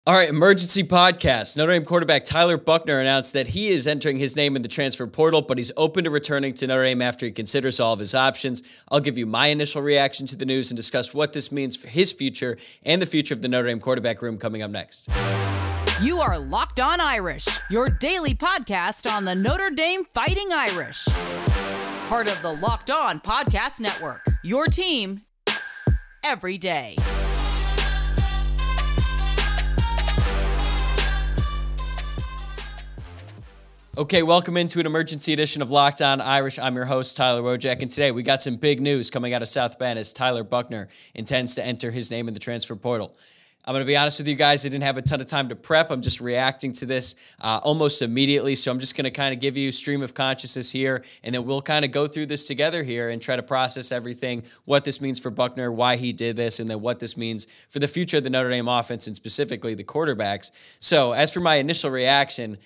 All right, emergency podcast. Notre Dame quarterback Tyler Buchner announced that he is entering his name in the transfer portal, but he's open to returning to Notre Dame after he considers all of his options. I'll give you my initial reaction to the news and discuss what this means for his future and the future of the Notre Dame quarterback room coming up next. You are Locked On Irish, your daily podcast on the Notre Dame Fighting Irish. Part of the Locked On Podcast Network, your team every day. Okay, welcome into an emergency edition of Locked On Irish. I'm your host, Tyler Wojciak, and today we got some big news coming out of South Bend as Tyler Buchner intends to enter his name in the transfer portal. I'm going to be honest with you guys, I didn't have a ton of time to prep. I'm just reacting to this almost immediately, so I'm just going to kind of give you stream of consciousness here, and then we'll kind of go through this together here and try to process everything, what this means for Buchner, why he did this, and then what this means for the future of the Notre Dame offense and specifically the quarterbacks. So as for my initial reaction,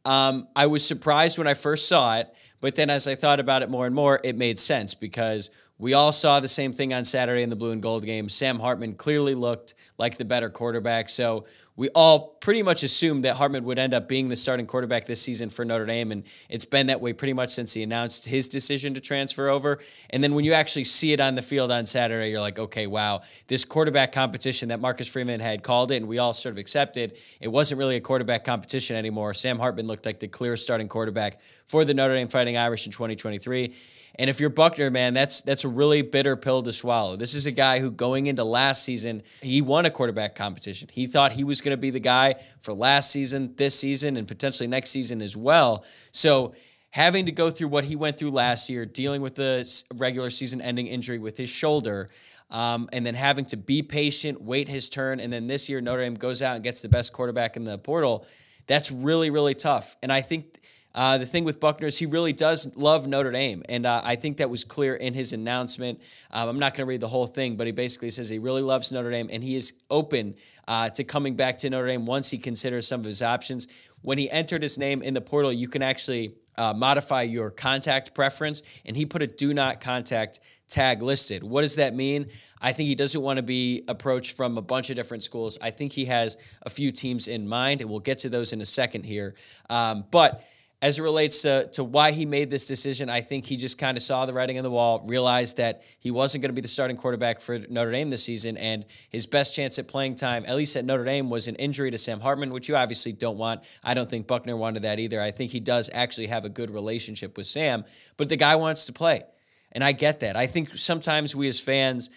I was surprised when I first saw it, but then as I thought about it more and more, it made sense because we all saw the same thing on Saturday in the blue and gold game. Sam Hartman clearly looked like the better quarterback, so we all pretty much assumed that Hartman would end up being the starting quarterback this season for Notre Dame, and it's been that way pretty much since he announced his decision to transfer over. And then when you actually see it on the field on Saturday, you're like, okay, wow, this quarterback competition that Marcus Freeman had called it and we all sort of accepted, it wasn't really a quarterback competition anymore. Sam Hartman looked like the clear starting quarterback for the Notre Dame Fighting Irish in 2023. And if you're Buchner, man, that's a really bitter pill to swallow. This is a guy who going into last season, he won a quarterback competition. He thought he was going to be the guy for last season, this season, and potentially next season as well. So having to go through what he went through last year, dealing with the regular season ending injury with his shoulder, and then having to be patient, wait his turn, and then this year Notre Dame goes out and gets the best quarterback in the portal, that's really, really tough. And I think the thing with Buchner is he really does love Notre Dame, and I think that was clear in his announcement. I'm not going to read the whole thing, but he basically says he really loves Notre Dame, and he is open to coming back to Notre Dame once he considers some of his options. When he entered his name in the portal, you can actually modify your contact preference, and he put a do not contact tag listed. What does that mean? I think he doesn't want to be approached from a bunch of different schools. I think he has a few teams in mind, and we'll get to those in a second here. But as it relates to why he made this decision, I think he just kind of saw the writing on the wall, realized that he wasn't going to be the starting quarterback for Notre Dame this season, and his best chance at playing time, at least at Notre Dame, was an injury to Sam Hartman, which you obviously don't want. I don't think Buchner wanted that either. I think he does actually have a good relationship with Sam, but the guy wants to play, and I get that. I think sometimes we as fans,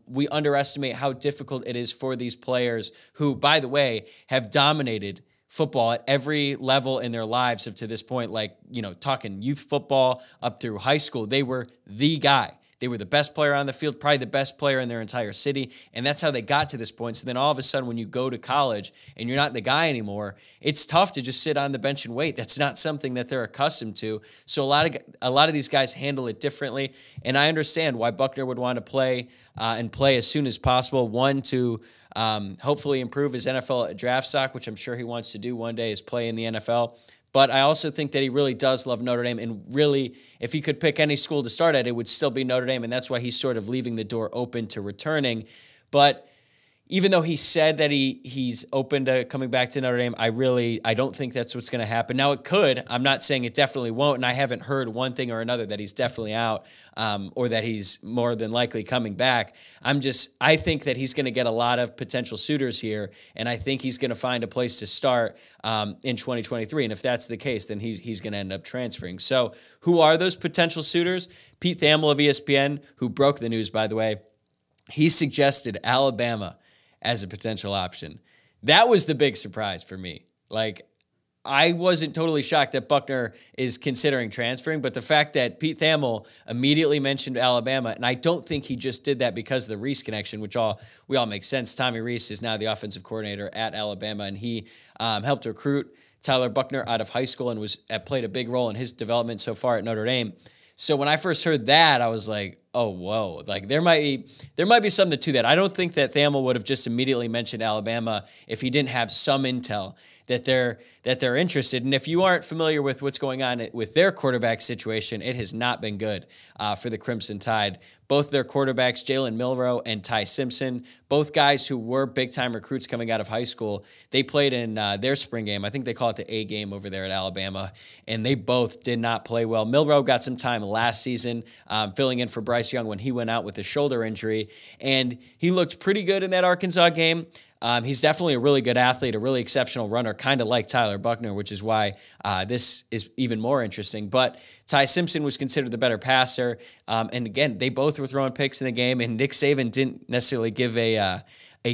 we underestimate how difficult it is for these players who, by the way, have dominated football at every level in their lives up to this point, like, talking youth football up through high school. They were the guy. They were the best player on the field, probably the best player in their entire city, and that's how they got to this point. So then all of a sudden when you go to college and you're not the guy anymore, it's tough to just sit on the bench and wait. That's not something that they're accustomed to. So a lot of these guys handle it differently, and I understand why Buchner would want to play and play as soon as possible. One, to hopefully improve his NFL draft stock, which I'm sure he wants to do one day, is play in the NFL. But I also think that he really does love Notre Dame, and really, if he could pick any school to start at, it would still be Notre Dame, and that's why he's sort of leaving the door open to returning. But even though he said that he's open to coming back to Notre Dame, I don't think that's what's going to happen. Now, it could. I'm not saying it definitely won't, and I haven't heard one thing or another that he's definitely out or that he's more than likely coming back. I think that he's going to get a lot of potential suitors here, and I think he's going to find a place to start in 2023. And if that's the case, then he's going to end up transferring. So who are those potential suitors? Pete Thamel of ESPN, who broke the news, by the way, he suggested Alabama as a potential option. That was the big surprise for me. Like, I wasn't totally shocked that Buchner is considering transferring, but the fact that Pete Thamel immediately mentioned Alabama, and I don't think he just did that because of the Reese connection, which we all make sense. Tommy Reese is now the offensive coordinator at Alabama, and he helped recruit Tyler Buchner out of high school and played a big role in his development so far at Notre Dame. So when I first heard that, I was like, oh, whoa, like there might be something to that. I don't think that Thamel would have just immediately mentioned Alabama if he didn't have some intel that they're interested. And if you aren't familiar with what's going on with their quarterback situation, it has not been good for the Crimson Tide. Both their quarterbacks, Jalen Milroe and Ty Simpson, both guys who were big-time recruits coming out of high school, they played in their spring game. I think they call it the A game over there at Alabama, and they both did not play well. Milroe got some time last season filling in for Bryce Young when he went out with a shoulder injury, and he looked pretty good in that Arkansas game. He's definitely a really good athlete, a really exceptional runner, kind of like Tyler Buchner, which is why this is even more interesting. But Ty Simpson was considered the better passer. And again, they both were throwing picks in the game, and Nick Saban didn't necessarily give a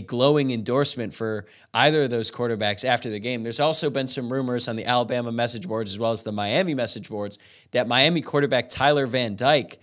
glowing endorsement for either of those quarterbacks after the game. There's also been some rumors on the Alabama message boards as well as the Miami message boards that Miami quarterback Tyler Van Dyke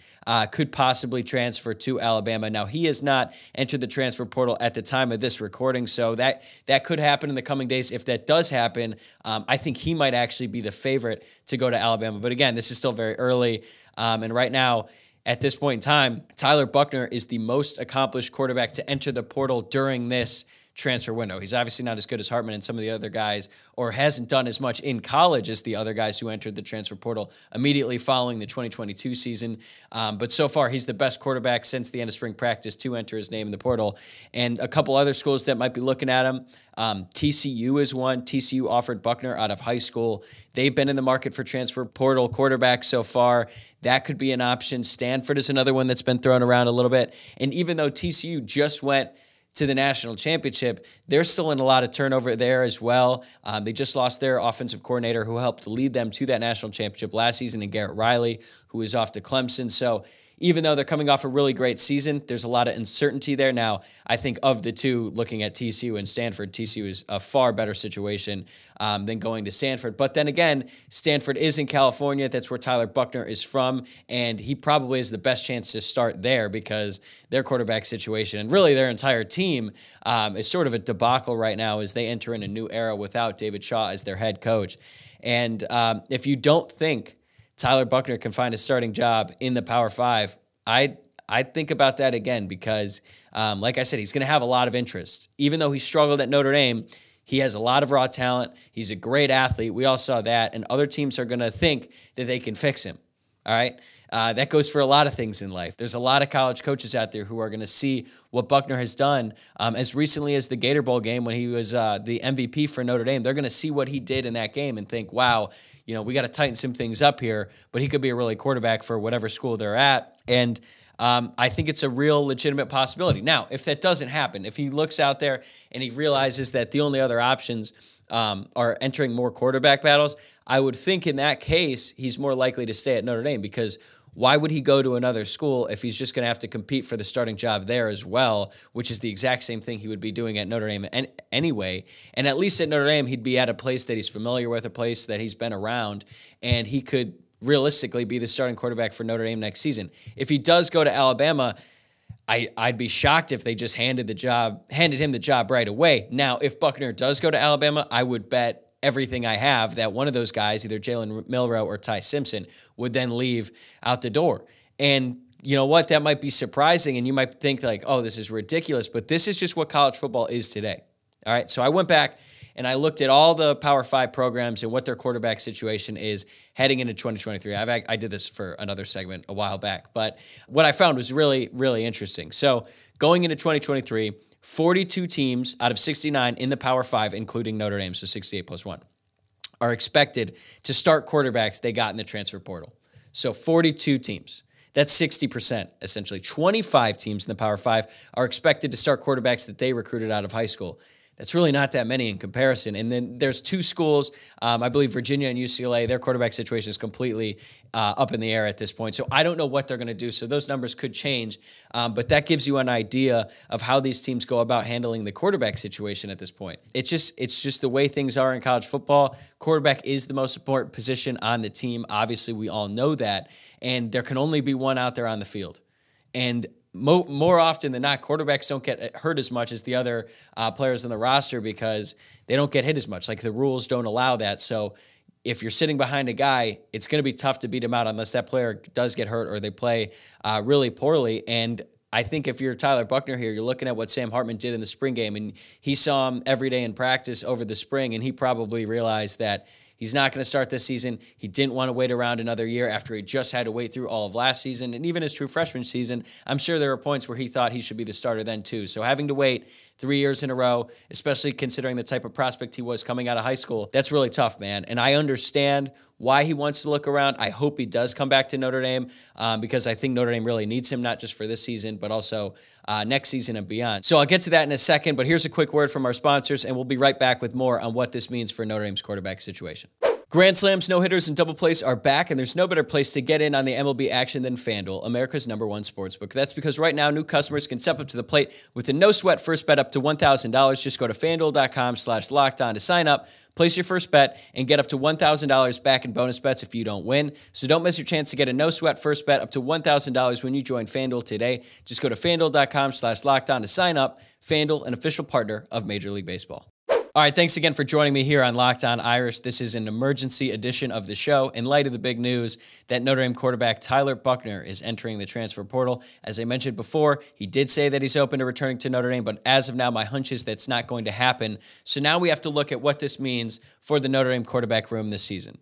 could possibly transfer to Alabama. Now, he has not entered the transfer portal at the time of this recording, so that could happen in the coming days. If that does happen, I think he might actually be the favorite to go to Alabama. But again, this is still very early, and right now, at this point in time, Tyler Buchner is the most accomplished quarterback to enter the portal during this transfer window. He's obviously not as good as Hartman and some of the other guys, or hasn't done as much in college as the other guys who entered the transfer portal immediately following the 2022 season. But so far, he's the best quarterback since the end of spring practice to enter his name in the portal. And a couple other schools that might be looking at him, TCU is one. TCU offered Buchner out of high school. They've been in the market for transfer portal quarterbacks so far. That could be an option. Stanford is another one that's been thrown around a little bit. And even though TCU just went to the national championship, they're still in a lot of turnover there as well. They just lost their offensive coordinator who helped lead them to that national championship last season, and Garrett Riley, who is off to Clemson. So even though they're coming off a really great season, there's a lot of uncertainty there. Now, I think of the two, looking at TCU and Stanford, TCU is a far better situation than going to Stanford. But then again, Stanford is in California. That's where Tyler Buchner is from, and he probably has the best chance to start there because their quarterback situation and really their entire team is sort of a debacle right now as they enter in a new era without David Shaw as their head coach. And if you don't think Tyler Buchner can find a starting job in the Power 5, I'd think about that again because, like I said, he's going to have a lot of interest. Even though he struggled at Notre Dame, he has a lot of raw talent. He's a great athlete. We all saw that, and other teams are going to think that they can fix him, all right? That goes for a lot of things in life. There's a lot of college coaches out there who are going to see what Buchner has done as recently as the Gator Bowl game when he was the MVP for Notre Dame. They're going to see what he did in that game and think, wow, we got to tighten some things up here, but he could be a really quarterback for whatever school they're at. And I think it's a real legitimate possibility. Now, if that doesn't happen, if he looks out there and he realizes that the only other options are entering more quarterback battles, I would think in that case, he's more likely to stay at Notre Dame because why would he go to another school if he's just going to have to compete for the starting job there as well, which is the exact same thing he would be doing at Notre Dame anyway. And at least at Notre Dame, he'd be at a place that he's familiar with, a place that he's been around, and he could realistically be the starting quarterback for Notre Dame next season. If he does go to Alabama, I'd be shocked if they just handed him the job right away. Now, if Buchner does go to Alabama, I would bet everything I have that one of those guys, either Jalen Milroe or Ty Simpson, would then leave out the door. And you know what? That might be surprising, and you might think like, oh, this is ridiculous, but this is just what college football is today. All right, so I went back and I looked at all the Power 5 programs and what their quarterback situation is heading into 2023. I did this for another segment a while back, but what I found was really, really interesting. So going into 2023, 42 teams out of 69 in the Power 5, including Notre Dame, so 68 plus 1, are expected to start quarterbacks they got in the transfer portal. So 42 teams. That's 60%, essentially. 25 teams in the Power 5 are expected to start quarterbacks that they recruited out of high school. That's really not that many in comparison. And then there's two schools, I believe Virginia and UCLA, their quarterback situation is completely up in the air at this point. So I don't know what they're going to do. So those numbers could change. But that gives you an idea of how these teams go about handling the quarterback situation at this point. It's just the way things are in college football. Quarterback is the most important position on the team. Obviously, we all know that. And there can only be one out there on the field. And more often than not, quarterbacks don't get hurt as much as the other players on the roster because they don't get hit as much. Like the rules don't allow that. So if you're sitting behind a guy, it's going to be tough to beat him out unless that player does get hurt or they play really poorly. And I think if you're Tyler Buchner here, you're looking at what Sam Hartman did in the spring game, and he saw him every day in practice over the spring, and he probably realized that he's not going to start this season. He didn't want to wait around another year after he just had to wait through all of last season. And even his true freshman season, I'm sure there were points where he thought he should be the starter then too. So having to wait 3 years in a row, especially considering the type of prospect he was coming out of high school, that's really tough, man. And I understand why he wants to look around. I hope he does come back to Notre Dame because I think Notre Dame really needs him, not just for this season, but also next season and beyond. So I'll get to that in a second, but here's a quick word from our sponsors, and we'll be right back with more on what this means for Notre Dame's quarterback situation. Grand slams, no-hitters, and double plays are back, and there's no better place to get in on the MLB action than FanDuel, America's #1 sportsbook. That's because right now, new customers can step up to the plate with a no-sweat first bet up to $1,000. Just go to FanDuel.com/lockedon to sign up, place your first bet, and get up to $1,000 back in bonus bets if you don't win. So don't miss your chance to get a no-sweat first bet up to $1,000 when you join FanDuel today. Just go to FanDuel.com/lockedon to sign up. FanDuel, an official partner of Major League Baseball. All right, thanks again for joining me here on Locked On Irish. This is an emergency edition of the show in light of the big news that Notre Dame quarterback Tyler Buchner is entering the transfer portal. As I mentioned before, he did say that he's open to returning to Notre Dame, but as of now, my hunch is that's not going to happen. So now we have to look at what this means for the Notre Dame quarterback room this season.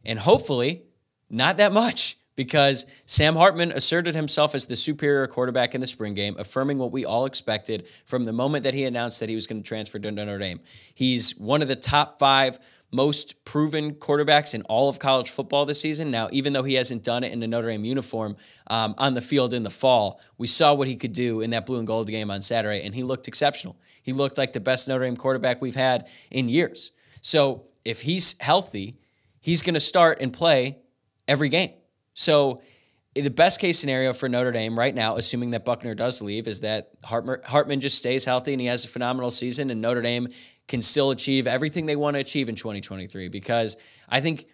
And hopefully, not that much, because Sam Hartman asserted himself as the superior quarterback in the spring game, affirming what we all expected from the moment that he announced that he was going to transfer to Notre Dame. He's one of the top 5 most proven quarterbacks in all of college football this season. Now, even though he hasn't done it in a Notre Dame uniform on the field in the fall, we saw what he could do in that blue and gold game on Saturday, and he looked exceptional. He looked like the best Notre Dame quarterback we've had in years. So if he's healthy, he's going to start and play every game. So the best case scenario for Notre Dame right now, assuming that Buchner does leave, is that Hartman just stays healthy and he has a phenomenal season, and Notre Dame can still achieve everything they want to achieve in 2023. Because I think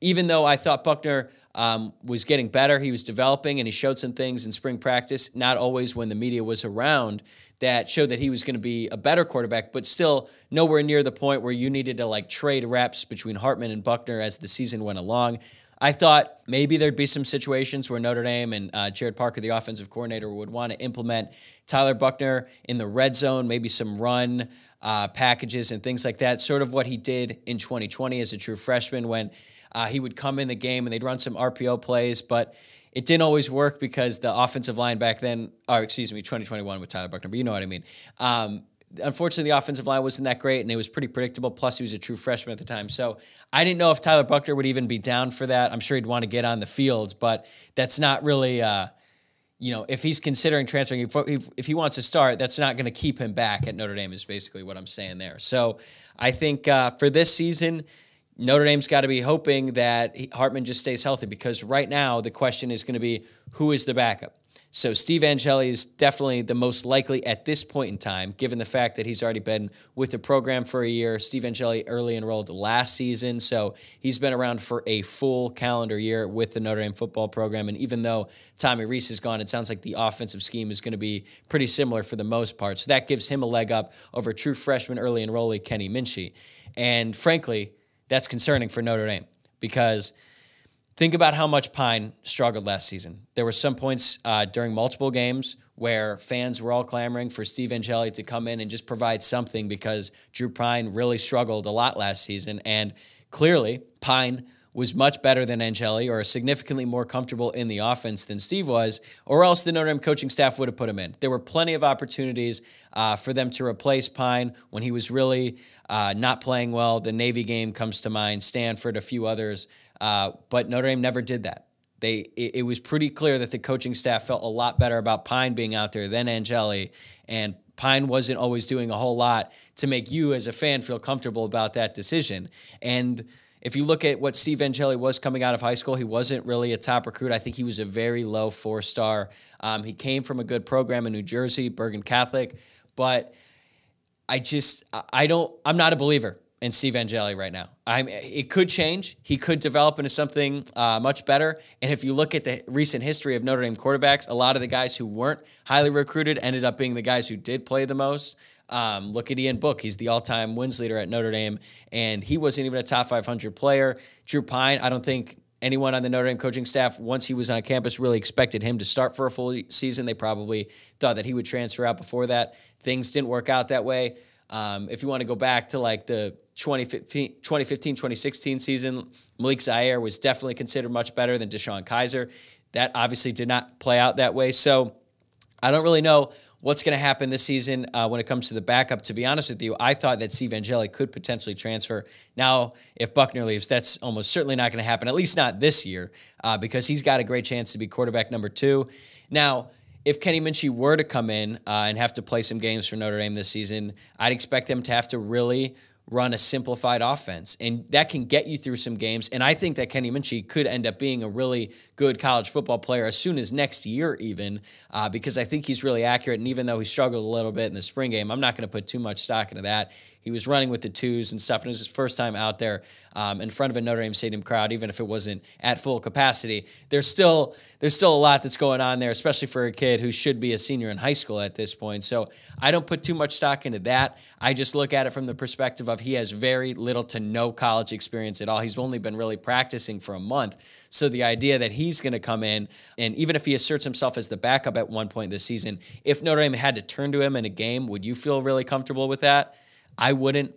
even though I thought Buchner was getting better, he was developing, and he showed some things in spring practice, not always when the media was around, that showed that he was going to be a better quarterback, but still nowhere near the point where you needed to trade reps between Hartman and Buchner as the season went along. I thought maybe there'd be some situations where Notre Dame and Jared Parker, the offensive coordinator, would want to implement Tyler Buchner in the red zone, maybe some run packages and things like that, sort of what he did in 2020 as a true freshman when he would come in the game and they'd run some RPO plays, but it didn't always work because the offensive line back then, 2021 with Tyler Buchner, but you know what I mean. Unfortunately, the offensive line wasn't that great, and it was pretty predictable, plus he was a true freshman at the time. So I didn't know if Tyler Buchner would even be down for that. I'm sure he'd want to get on the field, but that's not really, if he's considering transferring, if he wants to start, that's not going to keep him back at Notre Dame is basically what I'm saying there. So I think for this season, Notre Dame's got to be hoping that Hartman just stays healthy, because right now the question is going to be, who is the backup? So Steve Angeli is definitely the most likely at this point in time, given the fact that he's already been with the program for a year. Steve Angeli early enrolled last season, so he's been around for a full calendar year with the Notre Dame football program. And even though Tommy Rees is gone, it sounds like the offensive scheme is going to be pretty similar for the most part. So that gives him a leg up over true freshman early enrollee Kenny Minchey. And frankly, that's concerning for Notre Dame, because think about how much Pine struggled last season. There were some points during multiple games where fans were all clamoring for Steve Angeli to come in and just provide something, because Drew Pine really struggled a lot last season. And clearly, Pine was much better than Angeli, or significantly more comfortable in the offense than Steve was, or else the Notre Dame coaching staff would have put him in. There were plenty of opportunities for them to replace Pine when he was really not playing well. The Navy game comes to mind, Stanford, a few others. But Notre Dame never did that. It was pretty clear that the coaching staff felt a lot better about Pine being out there than Angeli, and Pine wasn't always doing a whole lot to make you as a fan feel comfortable about that decision. And if you look at what Steve Angeli was coming out of high school, he wasn't really a top recruit. I think he was a very low 4-star. He came from a good program in New Jersey, Bergen Catholic, but I'm not a believer in Steve Angeli right now. It could change. He could develop into something much better. And if you look at the recent history of Notre Dame quarterbacks, a lot of the guys who weren't highly recruited ended up being the guys who did play the most. Look at Ian Book. He's the all-time wins leader at Notre Dame, and he wasn't even a top 500 player. Drew Pine, I don't think anyone on the Notre Dame coaching staff, once he was on campus, really expected him to start for a full season. They probably thought that he would transfer out before that. Things didn't work out that way. If you want to go back to like the 2015-2016 season, Malik Zaire was definitely considered much better than Deshaun Kaiser. That obviously did not play out that way. So I don't really know what's going to happen this season when it comes to the backup. To be honest with you, I thought that Steve Angeli could potentially transfer. Now, if Buchner leaves, that's almost certainly not going to happen, at least not this year, because he's got a great chance to be quarterback number 2. Now, if Kenny Minchey were to come in and have to play some games for Notre Dame this season, I'd expect them to have to really run a simplified offense, and that can get you through some games. And I think that Kenny Minchey could end up being a really good college football player as soon as next year even, because I think he's really accurate. And even though he struggled a little bit in the spring game, I'm not going to put too much stock into that. He was running with the twos and stuff, and it was his first time out there in front of a Notre Dame Stadium crowd, even if it wasn't at full capacity. There's still a lot that's going on there, especially for a kid who should be a senior in high school at this point. So I don't put too much stock into that. I just look at it from the perspective of he has very little to no college experience at all. He's only been really practicing for a month. So the idea that he's going to come in, and even if he asserts himself as the backup at one point this season, if Notre Dame had to turn to him in a game, would you feel really comfortable with that? I wouldn't.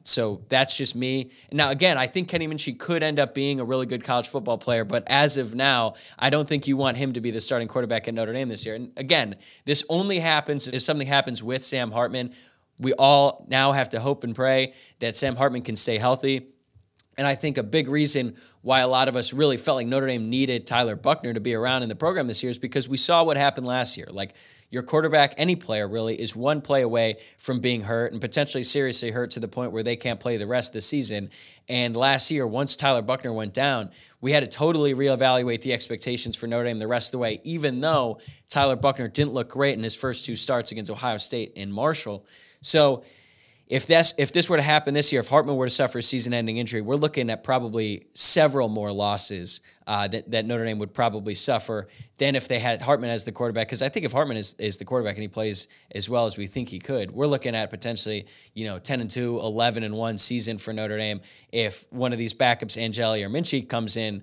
So that's just me. Now, again, I think Kenny Minchey could end up being a really good college football player, but as of now, I don't think you want him to be the starting quarterback at Notre Dame this year. And again, this only happens if something happens with Sam Hartman. We all now have to hope and pray that Sam Hartman can stay healthy. And I think a big reason why a lot of us really felt like Notre Dame needed Tyler Buchner to be around in the program this year is because we saw what happened last year. Like, your quarterback, any player really, is one play away from being hurt and potentially seriously hurt to the point where they can't play the rest of the season. And last year, once Tyler Buchner went down, we had to totally reevaluate the expectations for Notre Dame the rest of the way, even though Tyler Buchner didn't look great in his first 2 starts against Ohio State and Marshall. So if this were to happen this year, if Hartman were to suffer a season-ending injury, we're looking at probably several more losses that Notre Dame would probably suffer than if they had Hartman as the quarterback. Because I think if Hartman is the quarterback and he plays as well as we think he could, we're looking at potentially 10-2, 11-1 season for Notre Dame. If one of these backups, Angeli or Minchey, comes in,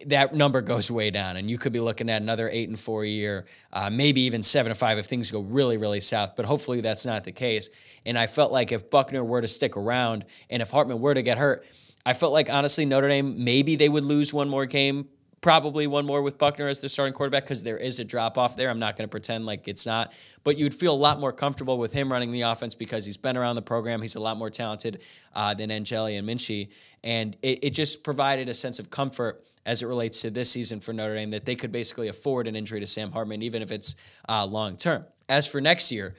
that number goes way down, and you could be looking at another 8-4 year, maybe even 7-5 if things go really, really south. But hopefully that's not the case. And I felt like if Buchner were to stick around and if Hartman were to get hurt, I felt like, honestly, Notre Dame, maybe they would lose one more game, probably one more with Buchner as the starting quarterback, because there is a drop-off there. I'm not going to pretend like it's not. But you'd feel a lot more comfortable with him running the offense because he's been around the program. He's a lot more talented than Angeli and Minchey. And it just provided a sense of comfort as it relates to this season for Notre Dame, that they could basically afford an injury to Sam Hartman, even if it's long-term. As for next year,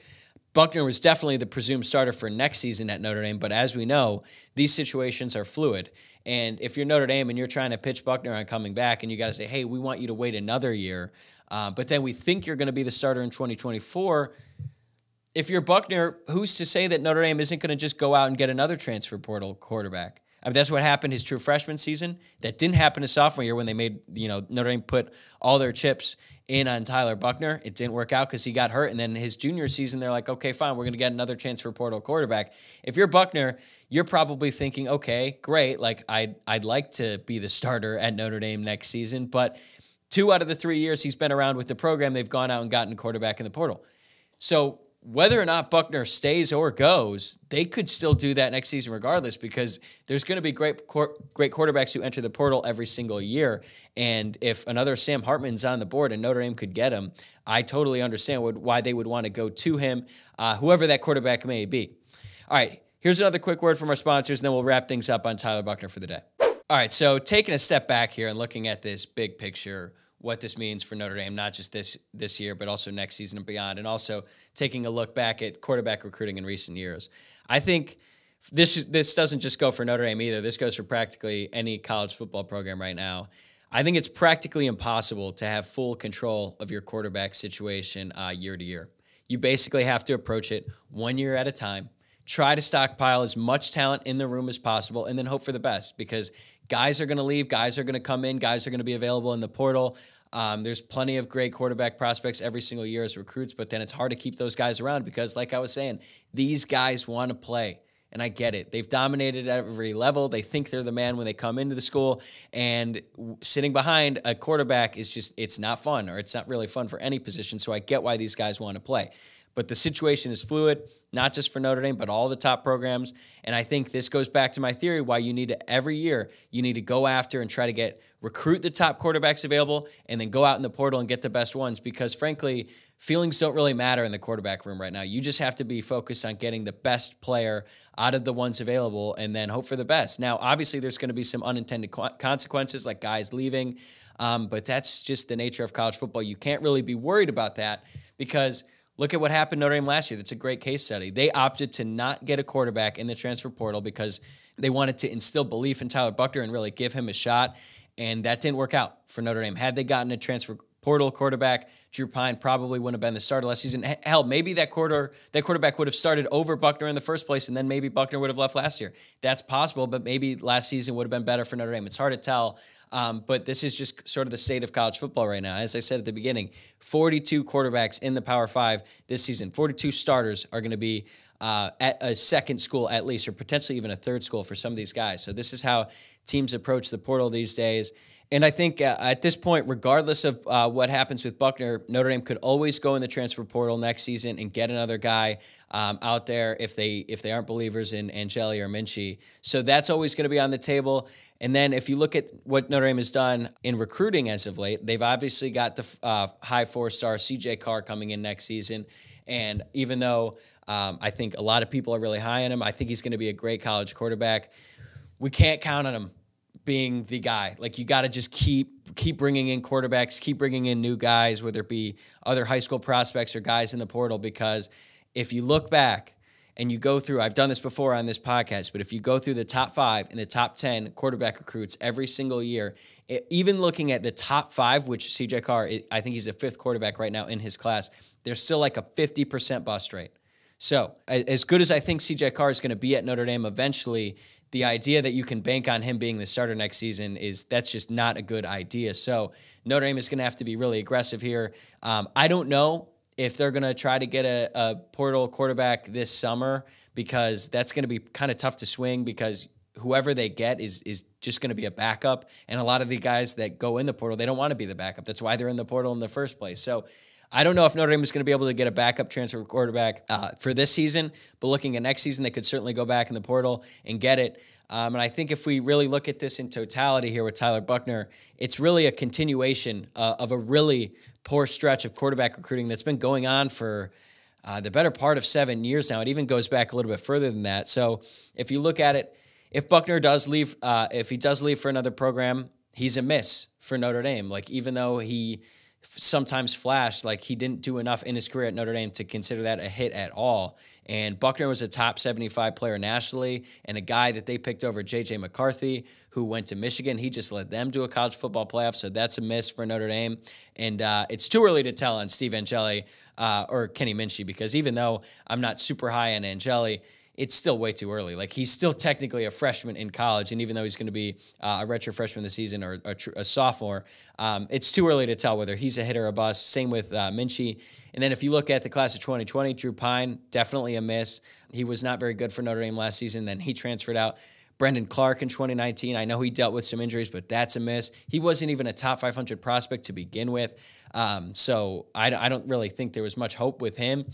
Buchner was definitely the presumed starter for next season at Notre Dame, but as we know, these situations are fluid. And if you're Notre Dame and you're trying to pitch Buchner on coming back, and you got to say, hey, we want you to wait another year, but then we think you're going to be the starter in 2024, if you're Buchner, who's to say that Notre Dame isn't going to just go out and get another transfer portal quarterback? I mean, that's what happened his true freshman season. That didn't happen his sophomore year when they made, Notre Dame put all their chips in on Tyler Buchner. It didn't work out because he got hurt. And then his junior season, they're like, okay, fine, we're going to get another transfer portal quarterback. If you're Buchner, you're probably thinking, okay, great. Like, I'd like to be the starter at Notre Dame next season. But 2 out of the 3 years he's been around with the program, they've gone out and gotten a quarterback in the portal. So whether or not Buchner stays or goes, they could still do that next season regardless, because there's going to be great quarterbacks who enter the portal every single year. And if another Sam Hartman's on the board and Notre Dame could get him, I totally understand why they would want to go to him, whoever that quarterback may be. All right, here's another quick word from our sponsors, and then we'll wrap things up on Tyler Buchner for the day. All right, so taking a step back here and looking at this big picture, what this means for Notre Dame, not just this year, but also next season and beyond, and also taking a look back at quarterback recruiting in recent years. I think this doesn't just go for Notre Dame either. This goes for practically any college football program right now. I think it's practically impossible to have full control of your quarterback situation year to year. You basically have to approach it 1 year at a time, try to stockpile as much talent in the room as possible, and then hope for the best, because guys are going to leave, guys are going to come in, guys are going to be available in the portal. There's plenty of great quarterback prospects every single year as recruits, but then it's hard to keep those guys around because, like I was saying, these guys want to play. And I get it. They've dominated at every level. They think they're the man when they come into the school. And sitting behind a quarterback is just, it's not fun, or it's not really fun for any position. So I get why these guys want to play. But the situation is fluid, not just for Notre Dame, but all the top programs. And I think this goes back to my theory why you need to, every year, you need to go after and try to recruit the top quarterbacks available and then go out in the portal and get the best ones. Because frankly, feelings don't really matter in the quarterback room right now. You just have to be focused on getting the best player out of the ones available and then hope for the best. Now, obviously, there's going to be some unintended consequences like guys leaving, but that's just the nature of college football. You can't really be worried about that because look at what happened to Notre Dame last year. That's a great case study. They opted to not get a quarterback in the transfer portal because they wanted to instill belief in Tyler Buchner and really give him a shot, and that didn't work out for Notre Dame. Had they gotten a transfer portal quarterback, Drew Pine probably wouldn't have been the starter last season. Hell, maybe that quarterback would have started over Buchner in the first place, and then maybe Buchner would have left last year. That's possible, but maybe last season would have been better for Notre Dame. It's hard to tell, but this is just sort of the state of college football right now. As I said at the beginning, 42 quarterbacks in the Power 5 this season. 42 starters are going to be at a second school at least, or potentially even a third school for some of these guys. So this is how teams approach the portal these days. And I think at this point, regardless of what happens with Buchner, Notre Dame could always go in the transfer portal next season and get another guy out there if they aren't believers in Angeli or Minchie. So that's always going to be on the table. And then if you look at what Notre Dame has done in recruiting as of late, they've obviously got the high 4-star CJ Carr coming in next season. And even though I think a lot of people are really high on him, I think he's going to be a great college quarterback. We can't count on him being the guy. Like, you got to just keep bringing in quarterbacks, keep bringing in new guys, whether it be other high school prospects or guys in the portal, because if you look back and you go through, I've done this before on this podcast, but if you go through the top 5 and the top 10 quarterback recruits every single year, even looking at the top 5, which CJ Carr, I think he's a 5th quarterback right now in his class, there's still like a 50% bust rate. So as good as I think CJ Carr is going to be at Notre Dame eventually, the idea that you can bank on him being the starter next season that's just not a good idea. So Notre Dame is going to have to be really aggressive here. I don't know if they're going to try to get a portal quarterback this summer, because that's going to be kind of tough to swing, because whoever they get is just going to be a backup. And a lot of the guys that go in the portal, they don't want to be the backup. That's why they're in the portal in the first place. So I don't know if Notre Dame is going to be able to get a backup transfer quarterback for this season, but looking at next season, they could certainly go back in the portal and get it. And I think if we really look at this in totality here with Tyler Buchner, it's really a continuation of a really poor stretch of quarterback recruiting that's been going on for the better part of 7 years now. It even goes back a little bit further than that. So if you look at it, if Buchner does leave, if he does leave for another program, he's a miss for Notre Dame. Like, even though he sometimes flashed, like, he didn't do enough in his career at Notre Dame to consider that a hit at all. And Buchner was a top 75 player nationally, and a guy that they picked over J.J. McCarthy, who went to Michigan. He just led them to a college football playoff, so that's a miss for Notre Dame. And it's too early to tell on Steve Angeli or Kenny Minchie, because even though I'm not super high on Angeli, it's still way too early. Like, he's still technically a freshman in college, and even though he's going to be a redshirt freshman this season or a sophomore, it's too early to tell whether he's a hit or a bust. Same with Minchie. And then if you look at the class of 2020, Drew Pine, definitely a miss. He was not very good for Notre Dame last season. Then he transferred out. Brendan Clark in 2019, I know he dealt with some injuries, but that's a miss. He wasn't even a top 500 prospect to begin with. So I don't really think there was much hope with him.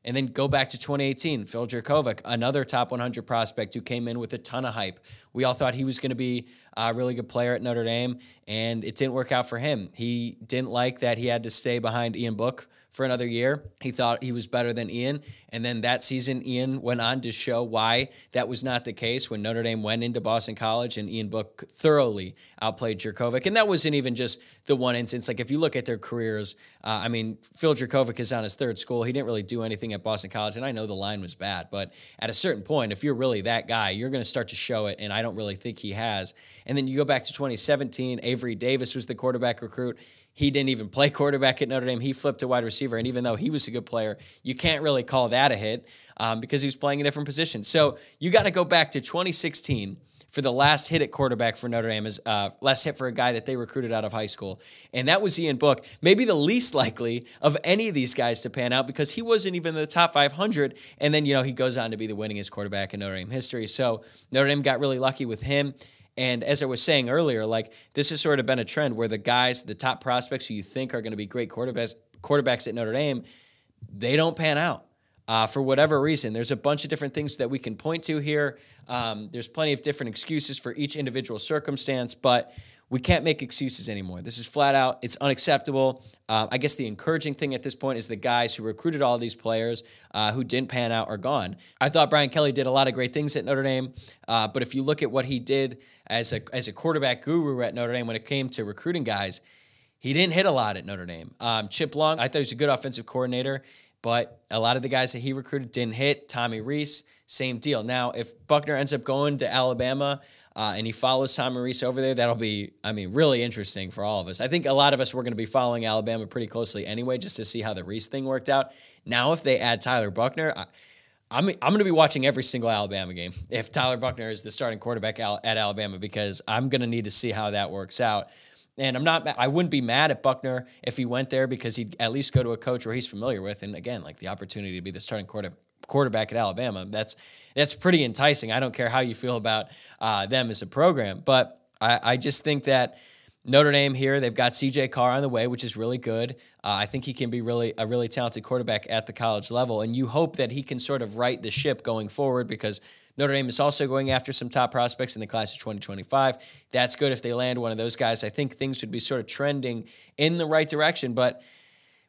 And then go back to 2018, Phil Jurkovec, another top 100 prospect who came in with a ton of hype. We all thought he was going to be a really good player at Notre Dame, and it didn't work out for him. He didn't like that he had to stay behind Ian Book for another year. He thought he was better than Ian, and then that season, Ian went on to show why that was not the case when Notre Dame went into Boston College, and Ian Book thoroughly outplayed Jurkovec. And that wasn't even just the one instance. Like, if you look at their careers, Phil Jurkovec is on his 3rd school. He didn't really do anything at Boston College, and I know the line was bad, but at a certain point, if you're really that guy, you're going to start to show it, and I don't really think he has. And then you go back to 2017, Avery Davis was the quarterback recruit. He didn't even play quarterback at Notre Dame. He flipped to wide receiver, and even though he was a good player, you can't really call that a hit because he was playing a different position. So you got to go back to 2016 for the last hit at quarterback for Notre Dame, is last hit for a guy that they recruited out of high school. And that was Ian Book, maybe the least likely of any of these guys to pan out because he wasn't even in the top 500. And then, he goes on to be the winningest quarterback in Notre Dame history. So Notre Dame got really lucky with him. And as I was saying earlier, this has sort of been a trend where the guys, the top prospects who you think are going to be great quarterbacks at Notre Dame, they don't pan out. For whatever reason. There's a bunch of different things that we can point to here. There's plenty of different excuses for each individual circumstance, but we can't make excuses anymore. This is flat out. It's unacceptable. I guess the encouraging thing at this point is the guys who recruited all these players who didn't pan out are gone. I thought Brian Kelly did a lot of great things at Notre Dame, but if you look at what he did as a quarterback guru at Notre Dame when it came to recruiting guys, he didn't hit a lot at Notre Dame. Chip Long, I thought he was a good offensive coordinator, but a lot of the guys that he recruited didn't hit. Tommy Rees, same deal. Now, if Buchner ends up going to Alabama and he follows Tommy Rees over there, that'll be, really interesting for all of us. I think a lot of us were going to be following Alabama pretty closely anyway, just to see how the Rees thing worked out. Now, if they add Tyler Buchner, I'm going to be watching every single Alabama game if Tyler Buchner is the starting quarterback at Alabama, because I'm going to need to see how that works out. And I wouldn't be mad at Buchner if he went there, because he'd at least go to a coach where he's familiar with. And again, the opportunity to be the starting quarterback at Alabama, that's pretty enticing. I don't care how you feel about them as a program. But I just think that Notre Dame here, they've got C.J. Carr on the way, which is really good. I think he can be a really talented quarterback at the college level. And you hope that he can sort of right the ship going forward, because Notre Dame is also going after some top prospects in the class of 2025. That's good if they land one of those guys. I think things would be sort of trending in the right direction. But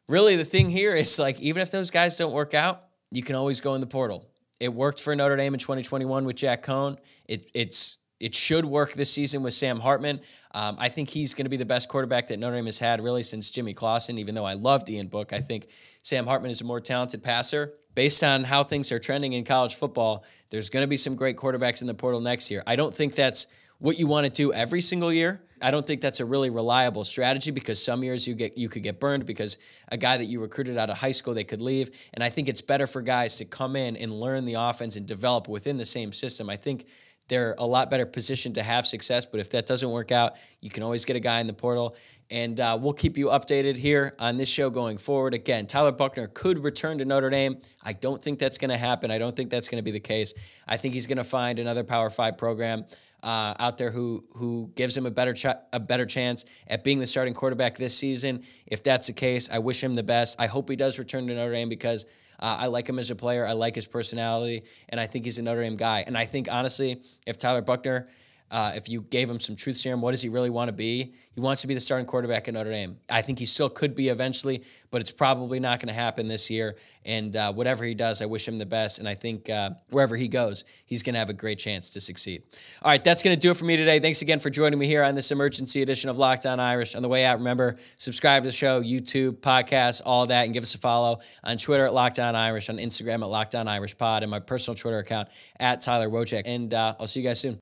really the thing here is, even if those guys don't work out, you can always go in the portal. It worked for Notre Dame in 2021 with Jack Cohn. It should work this season with Sam Hartman. I think he's going to be the best quarterback that Notre Dame has had really since Jimmy Clausen, even though I loved Ian Book. I think Sam Hartman is a more talented passer. Based on how things are trending in college football, there's going to be some great quarterbacks in the portal next year. I don't think that's what you want to do every single year. I don't think that's a really reliable strategy, because some years you could get burned because a guy that you recruited out of high school, they could leave. And I think it's better for guys to come in and learn the offense and develop within the same system. I think they're a lot better positioned to have success, but if that doesn't work out, you can always get a guy in the portal. And we'll keep you updated here on this show going forward. Again, Tyler Buchner could return to Notre Dame. I don't think that's going to happen. I don't think that's going to be the case. I think he's going to find another Power 5 program out there who gives him a better chance at being the starting quarterback this season. If that's the case, I wish him the best. I hope he does return to Notre Dame, because I like him as a player. I like his personality, and I think he's a Notre Dame guy. And I think, honestly, if Tyler Buchner, if you gave him some truth serum, what does he really want to be? He wants to be the starting quarterback at Notre Dame. I think he still could be eventually, but it's probably not going to happen this year. And whatever he does, I wish him the best. And I think wherever he goes, he's going to have a great chance to succeed. All right, that's going to do it for me today. Thanks again for joining me here on this emergency edition of Locked On Irish. On the way out, remember, subscribe to the show, YouTube, podcasts, all that, and give us a follow on Twitter at Locked On Irish, on Instagram at Locked On Irish Pod, and my personal Twitter account at Tyler Wojciak. And I'll see you guys soon.